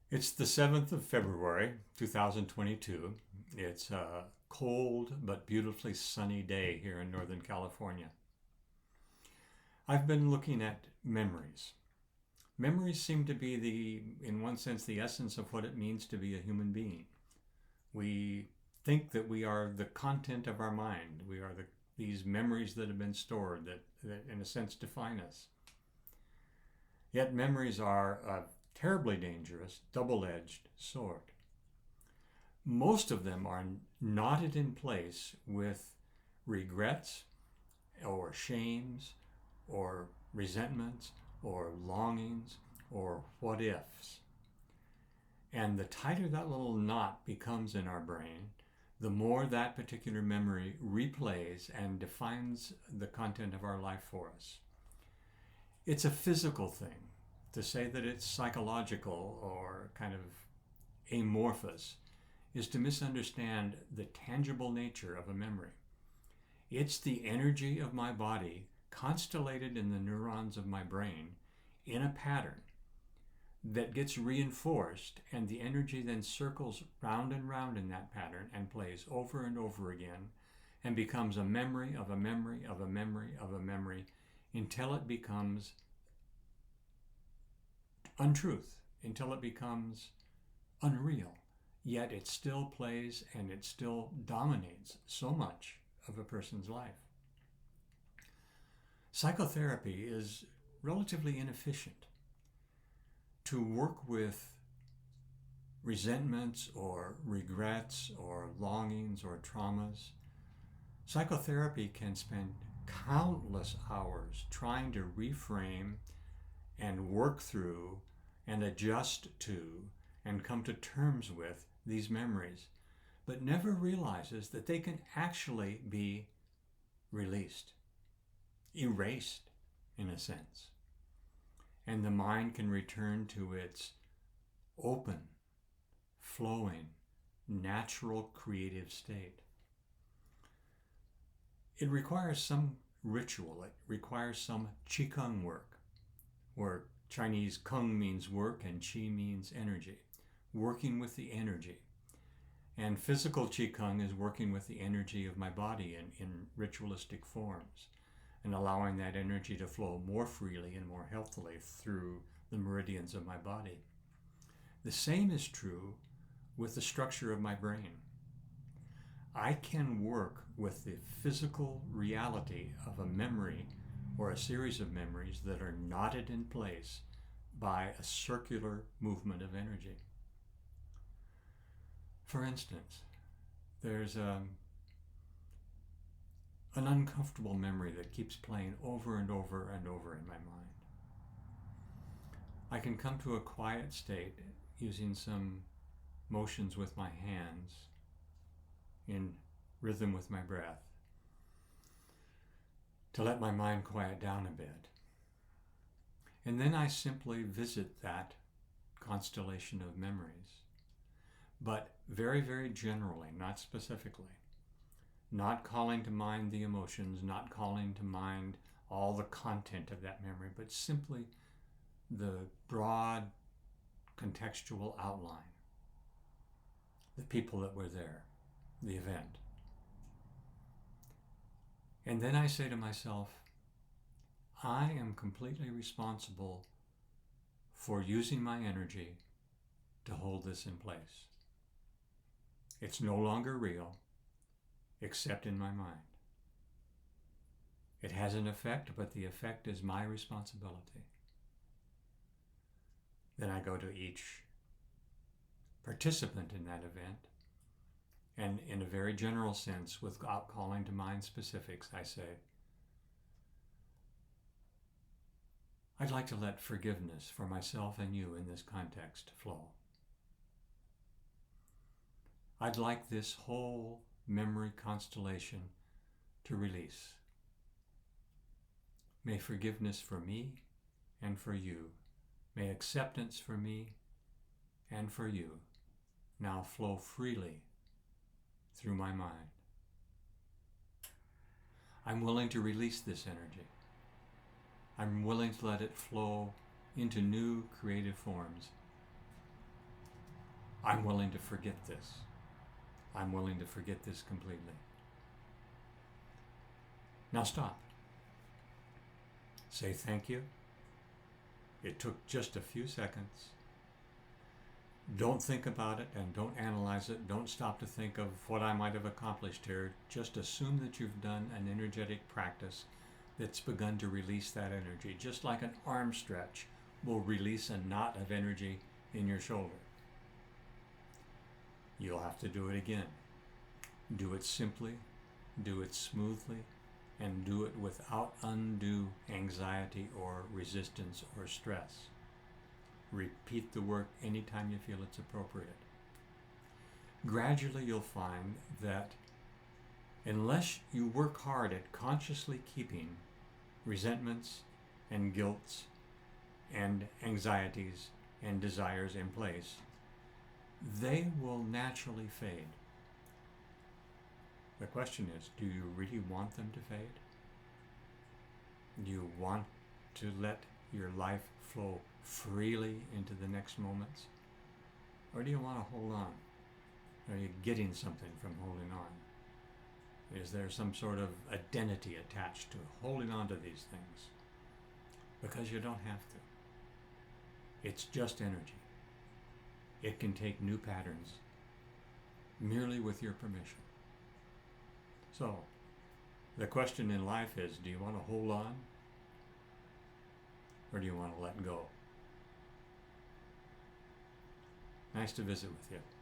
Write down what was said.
It's the 7th of February, 2022. It's a cold but beautifully sunny day here in Northern California. I've been looking at memories. Memories seem to be in one sense, the essence of what it means to be a human being. We think that we are the content of our mind. We are these memories that have been stored that in a sense, define us. Yet memories are a terribly dangerous, double-edged sword. Most of them are knotted in place with regrets or shames or resentments or longings or what ifs. And the tighter that little knot becomes in our brain, the more that particular memory replays and defines the content of our life for us. It's a physical thing. To say that it's psychological or kind of amorphous is to misunderstand the tangible nature of a memory. It's the energy of my body constellated in the neurons of my brain in a pattern that gets reinforced, and the energy then circles round and round in that pattern and plays over and over again and becomes a memory of a memory of a memory of a memory until it becomes untruth, until it becomes unreal. Yet it still plays and it still dominates so much of a person's life. Psychotherapy is relatively inefficient. To work with resentments or regrets or longings or traumas, psychotherapy can spend countless hours trying to reframe and work through and adjust to and come to terms with these memories, but never realizes that they can actually be released, erased in a sense, and the mind can return to its open, flowing, natural creative state. It requires some ritual, it requires some Qigong work, where Chinese Kung means work and Qi means energy, working with the energy. And physical Qigong is working with the energy of my body in ritualistic forms and allowing that energy to flow more freely and more healthily through the meridians of my body. The same is true with the structure of my brain. I can work with the physical reality of a memory or a series of memories that are knotted in place by a circular movement of energy. For instance, there's an uncomfortable memory that keeps playing over and over and over in my mind. I can come to a quiet state using some motions with my hands in rhythm with my breath to let my mind quiet down a bit. And then I simply visit that constellation of memories, but very, very generally, not specifically. Not calling to mind the emotions, not calling to mind all the content of that memory, but simply the broad contextual outline, the people that were there, the event. And then I say to myself, I am completely responsible for using my energy to hold this in place. It's no longer real, except in my mind. It has an effect, but the effect is my responsibility. Then I go to each participant in that event, and in a very general sense, without calling to mind specifics, I say, I'd like to let forgiveness for myself and you in this context flow. I'd like this whole memory constellation to release. May forgiveness for me and for you, may acceptance for me and for you now flow freely through my mind. I'm willing to release this energy. I'm willing to let it flow into new creative forms. I'm willing to forget this. I'm willing to forget this completely. Now stop. Say thank you. It took just a few seconds. Don't think about it and don't analyze it. Don't stop to think of what I might have accomplished here. Just assume that you've done an energetic practice that's begun to release that energy. Just like an arm stretch will release a knot of energy in your shoulder. You'll have to do it again. Do it simply, do it smoothly, and do it without undue anxiety or resistance or stress. Repeat the work anytime you feel it's appropriate. Gradually you'll find that unless you work hard at consciously keeping resentments and guilts and anxieties and desires in place, they will naturally fade. The question is, do you really want them to fade? Do you want to let your life flow freely into the next moments? Or do you want to hold on? Are you getting something from holding on? Is there some sort of identity attached to holding on to these things? Because you don't have to. It's just energy. It can take new patterns merely with your permission. So, the question in life is, do you want to hold on? Or do you want to let go? Nice to visit with you.